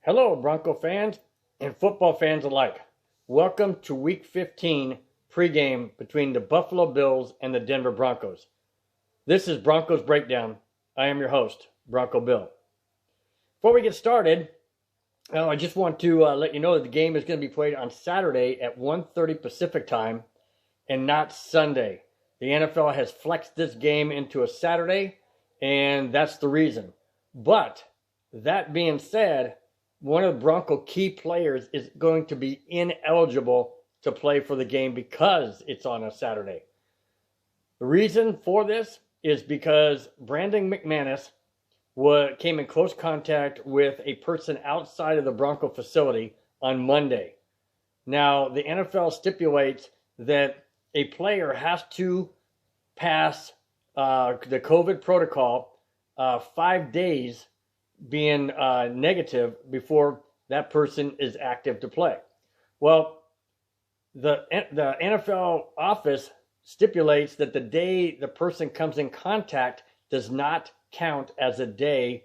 Hello, Bronco fans and football fans alike. Welcome to Week 15 pregame between the Buffalo Bills and the Denver Broncos. This is Broncos Breakdown. I am your host, Bronco Bill. Before we get started, I just want to let you know that the game is going to be played on Saturday at 1:30 Pacific time and not Sunday. The NFL has flexed this game into a Saturday, and that's the reason. But that being said, one of the Bronco key players is going to be ineligible to play for the game because it's on a Saturday. The reason for this is because Brandon McManus came in close contact with a person outside of the Bronco facility on Monday. Now, the NFL stipulates that a player has to pass the COVID protocol 5 days being negative before that person is active to play. Well, the NFL office stipulates that the day the person comes in contact does not count as a day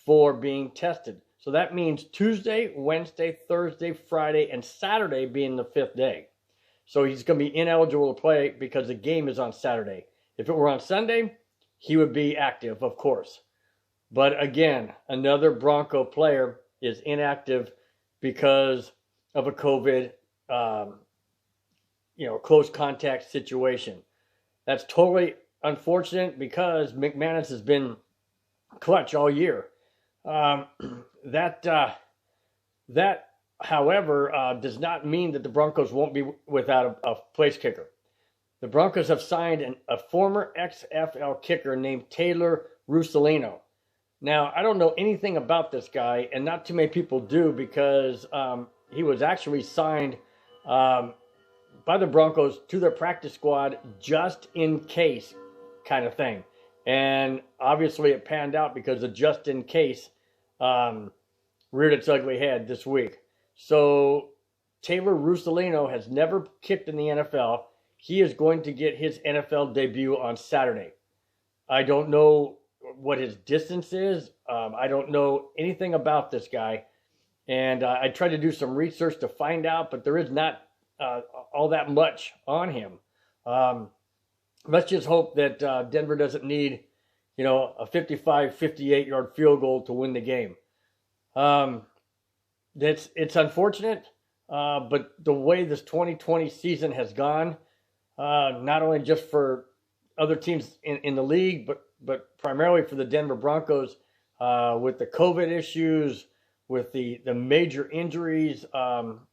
for being tested. So that means Tuesday, Wednesday, Thursday, Friday, and Saturday being the fifth day. So he's going to be ineligible to play because the game is on Saturday. If it were on Sunday, he would be active, of course. But again, another Bronco player is inactive because of a COVID, close contact situation. That's totally unfortunate because McManus has been clutch all year. That, however, does not mean that the Broncos won't be without a place kicker. The Broncos have signed a former XFL kicker named Taylor Russolino. Now, I don't know anything about this guy, and not too many people do because he was actually signed by the Broncos to their practice squad just in case kind of thing. And obviously it panned out because the just in case reared its ugly head this week. So Taylor Russolino has never kicked in the NFL. He is going to get his NFL debut on Saturday. I don't know what his distance is. I don't know anything about this guy. And I tried to do some research to find out, but there is not all that much on him. Let's just hope that Denver doesn't need, a 55, 58-yard field goal to win the game. It's unfortunate, but the way this 2020 season has gone, not only just for other teams in the league, but primarily for the Denver Broncos, with the COVID issues, with the major injuries,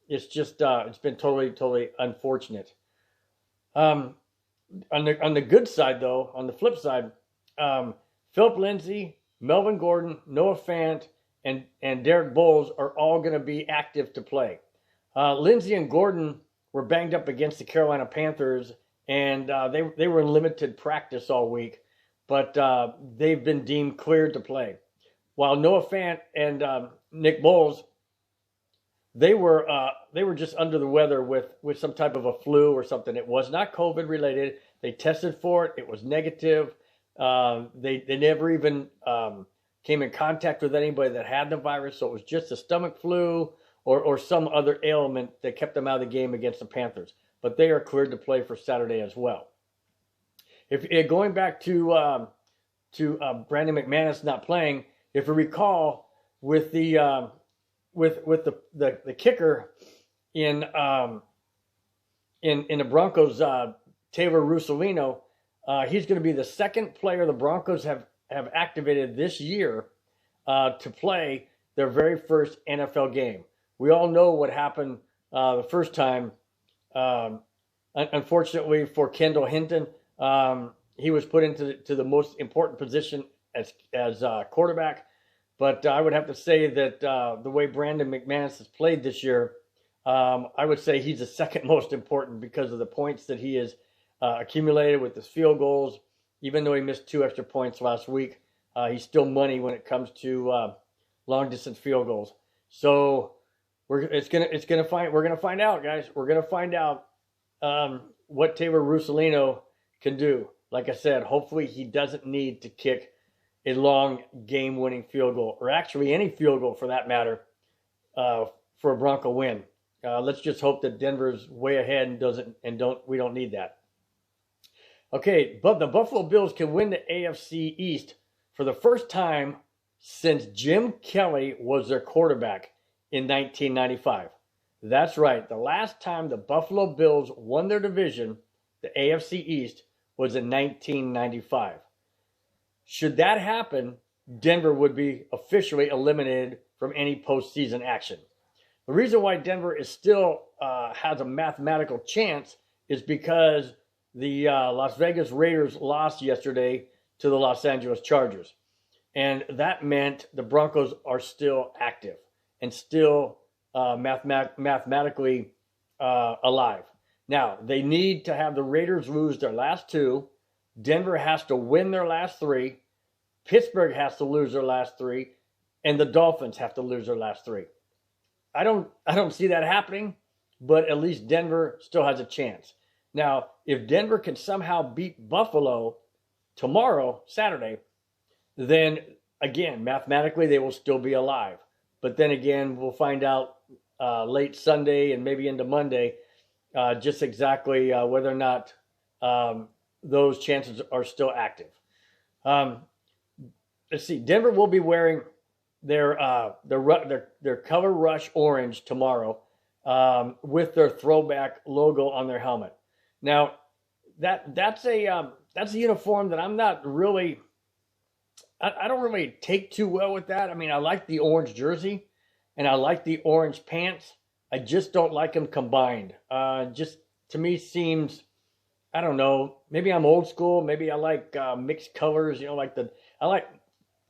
it's just it's been totally unfortunate. On the good side, though, on the flip side, Philip Lindsay, Melvin Gordon, Noah Fant, and Derek Bowles are all going to be active to play. Lindsay and Gordon were banged up against the Carolina Panthers, and they were in limited practice all week, but they've been deemed cleared to play. While Noah Fant and Nick Bowles, they were just under the weather with some type of a flu or something. It was not COVID related. They tested for it. It was negative. They never even came in contact with anybody that had the virus, so it was just a stomach flu or some other ailment that kept them out of the game against the Panthers. But they are cleared to play for Saturday as well. If going back to Brandon McManus not playing, if you recall, with the kicker in the Broncos, Taylor Russolino, he's going to be the second player the Broncos have activated this year to play their very first NFL game. We all know what happened the first time. Unfortunately for Kendall Hinton, he was put into the most important position as quarterback. But I would have to say that the way Brandon McManus has played this year, I would say he's the second most important because of the points that he has accumulated with his field goals. Even though he missed 2 extra points last week, he's still money when it comes to long distance field goals. So we're gonna find out, guys. We're gonna find out what Taylor Russolino can do. Like I said, hopefully he doesn't need to kick a long game-winning field goal, or actually any field goal for that matter, for a Bronco win. Let's just hope that Denver's way ahead and we don't need that. Okay, but the Buffalo Bills can win the AFC East for the first time since Jim Kelly was their quarterback in 1995. That's right. The last time the Buffalo Bills won their division, the AFC East, was in 1995. Should that happen, Denver would be officially eliminated from any postseason action. The reason why Denver is still has a mathematical chance is because the Las Vegas Raiders lost yesterday to the Los Angeles Chargers. And that meant the Broncos are still active and still mathematically alive. Now, they need to have the Raiders lose their last two. Denver has to win their last three. Pittsburgh has to lose their last three. And the Dolphins have to lose their last three. I don't see that happening, but at least Denver still has a chance. Now, if Denver can somehow beat Buffalo tomorrow, Saturday, then again, mathematically, they will still be alive. But then again, we'll find out late Sunday and maybe into Monday just exactly whether or not those chances are still active. Let's see. Denver will be wearing their color rush orange tomorrow with their throwback logo on their helmet. Now, that's a uniform that I'm not really. I don't really take too well with that. I mean, I like the orange jersey and I like the orange pants. I just don't like them combined. Just to me seems, I don't know, maybe I'm old school. Maybe I like mixed colors,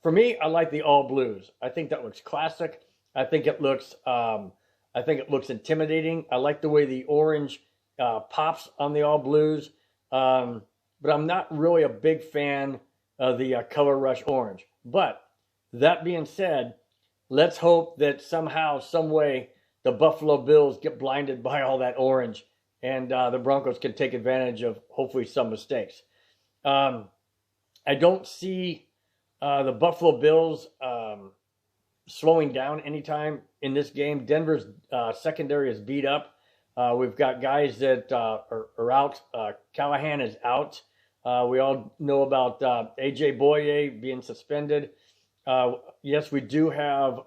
for me, I like the all blues. I think that looks classic. I think it looks intimidating. I like the way the orange pops on the all blues. But I'm not really a big fan the color rush orange. But that being said, let's hope that somehow, some way, the Buffalo Bills get blinded by all that orange and the Broncos can take advantage of hopefully some mistakes. I don't see the Buffalo Bills slowing down anytime in this game. Denver's secondary is beat up. We've got guys that are out. Callahan is out. We all know about A.J. Boye being suspended. Yes, we do have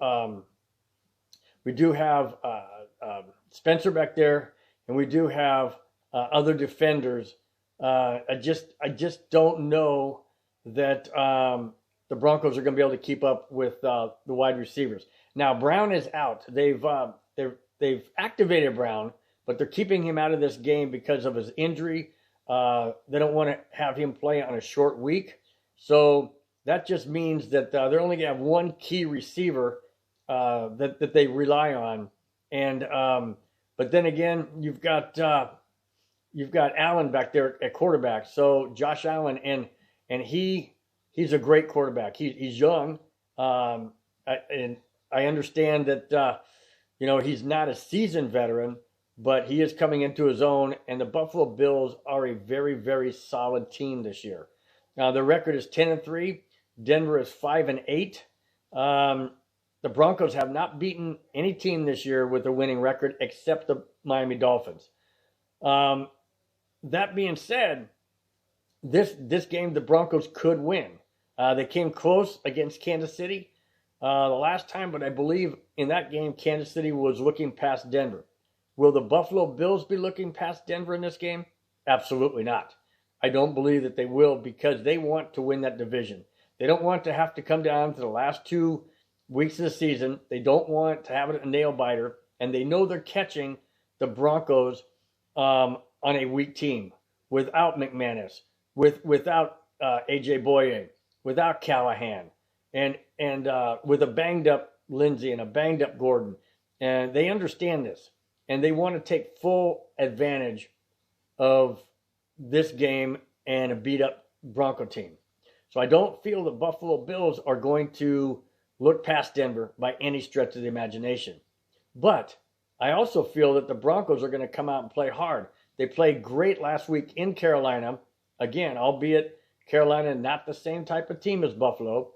Spencer back there, and we do have other defenders. I just don't know that the Broncos are going to be able to keep up with the wide receivers. Now Brown is out. They've activated Brown, but they're keeping him out of this game because of his injury. They don't want to have him play on a short week. So that just means that they're only going to have one key receiver that they rely on. And but then again, you've got Allen back there at quarterback. So Josh Allen, and he's a great quarterback. He's young, and I understand that he's not a seasoned veteran, but he is coming into his own, and the Buffalo Bills are a very, very solid team this year. Now, their record is 10-3. Denver is 5-8. The Broncos have not beaten any team this year with a winning record except the Miami Dolphins. That being said, this game the Broncos could win. They came close against Kansas City the last time, but I believe in that game Kansas City was looking past Denver. Will the Buffalo Bills be looking past Denver in this game? Absolutely not. I don't believe that they will because they want to win that division. They don't want to have to come down to the last 2 weeks of the season. They don't want to have it a nail biter, and they know they're catching the Broncos on a weak team without McManus, without A.J. Boye, without Callahan, and with a banged up Lindsey and a banged up Gordon. And they understand this. And they want to take full advantage of this game and a beat-up Bronco team. So I don't feel the Buffalo Bills are going to look past Denver by any stretch of the imagination. But I also feel that the Broncos are going to come out and play hard. They played great last week in Carolina. Again, albeit Carolina not the same type of team as Buffalo,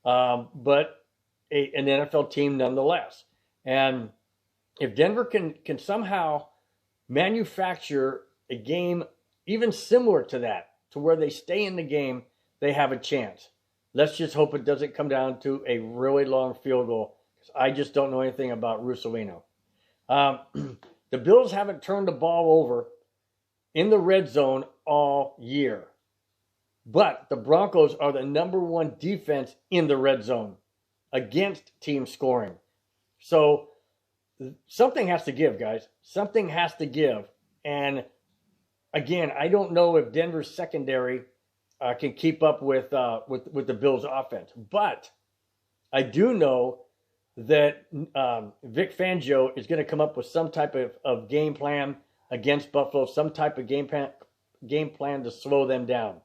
but an NFL team nonetheless. And if Denver can somehow manufacture a game even similar to that, to where they stay in the game, they have a chance. Let's just hope it doesn't come down to a really long field goal, because I just don't know anything about Russolino. The Bills haven't turned the ball over in the red zone all year. But the Broncos are the #1 defense in the red zone against team scoring. So something has to give, guys. Something has to give. And again, I don't know if Denver's secondary can keep up with the Bills' offense. But I do know that Vic Fangio is going to come up with some type of game plan against Buffalo, some type of game plan to slow them down.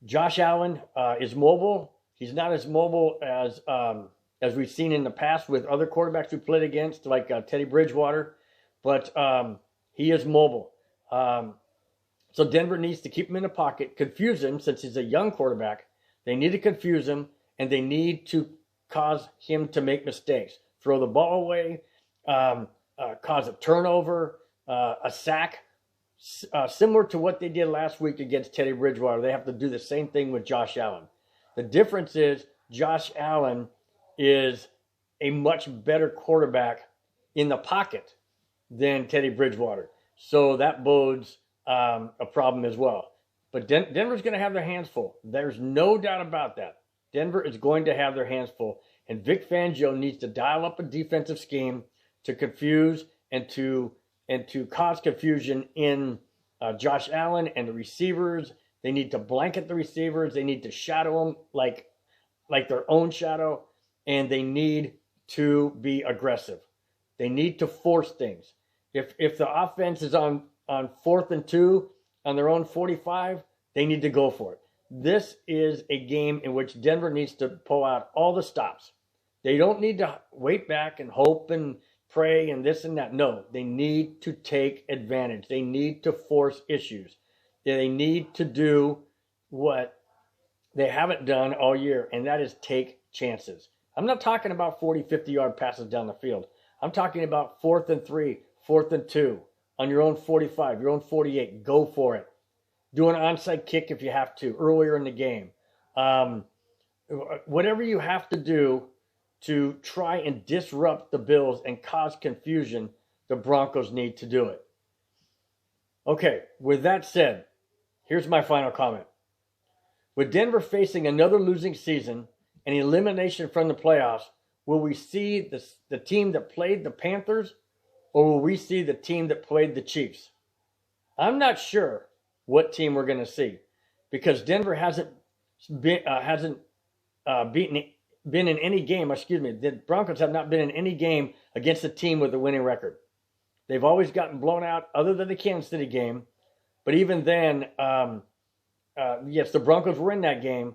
Josh Allen is mobile. He's not as mobile as we've seen in the past with other quarterbacks we played against, like Teddy Bridgewater, but he is mobile. So Denver needs to keep him in the pocket, confuse him since he's a young quarterback. They need to confuse him, and they need to cause him to make mistakes, throw the ball away, cause a turnover, a sack. Similar to what they did last week against Teddy Bridgewater. They have to do the same thing with Josh Allen. The difference is Josh Allen is a much better quarterback in the pocket than Teddy Bridgewater. So that bodes a problem as well. But Denver's going to have their hands full. There's no doubt about that. Denver is going to have their hands full. And Vic Fangio needs to dial up a defensive scheme to confuse and to cause confusion in Josh Allen and the receivers. They need to blanket the receivers. They need to shadow them like their own shadow. And they need to be aggressive. They need to force things. If the offense is on 4th and 2 on their own 45, they need to go for it. This is a game in which Denver needs to pull out all the stops. They don't need to wait back and hope and pray and this and that. No, they need to take advantage. They need to force issues. They need to do what they haven't done all year, and that is take chances. I'm not talking about 40, 50-yard passes down the field. I'm talking about 4th and 3, 4th and 2, on your own 45, your own 48. Go for it. Do an onside kick if you have to, earlier in the game. Whatever you have to do to try and disrupt the Bills and cause confusion, the Broncos need to do it. Okay, with that said, here's my final comment. With Denver facing another losing season and elimination from the playoffs, will we see the team that played the Panthers, or will we see the team that played the Chiefs? I'm not sure what team we're going to see, because Denver hasn't been in any game. The Broncos have not been in any game against a team with a winning record. They've always gotten blown out, other than the Kansas City game. But even then, yes, the Broncos were in that game.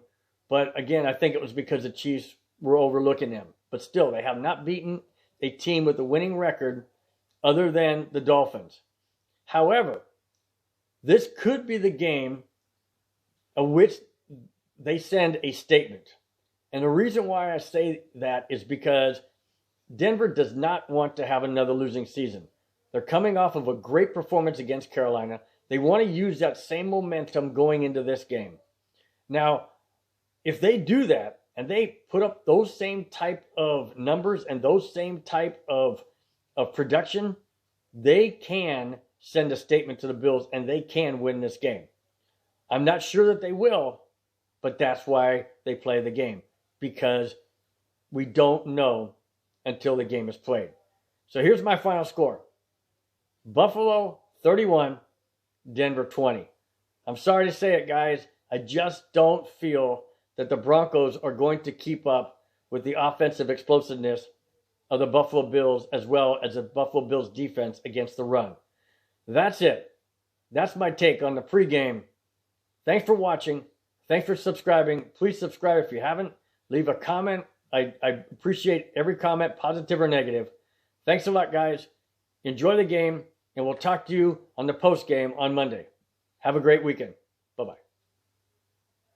But again, I think it was because the Chiefs were overlooking them. But still, they have not beaten a team with a winning record other than the Dolphins. However, this could be the game of which they send a statement. And the reason why I say that is because Denver does not want to have another losing season. They're coming off of a great performance against Carolina. They want to use that same momentum going into this game. Now, if they do that and they put up those same type of numbers and those same type of production, they can send a statement to the Bills and they can win this game. I'm not sure that they will, but that's why they play the game, because we don't know until the game is played. So here's my final score. Buffalo 31, Denver 20. I'm sorry to say it, guys. I just don't feel that the Broncos are going to keep up with the offensive explosiveness of the Buffalo Bills, as well as the Buffalo Bills defense against the run. That's it. That's my take on the pregame. Thanks for watching. Thanks for subscribing. Please subscribe if you haven't. Leave a comment. I appreciate every comment, positive or negative. Thanks a lot, guys. Enjoy the game, and we'll talk to you on the post game on Monday. Have a great weekend. Bye-bye.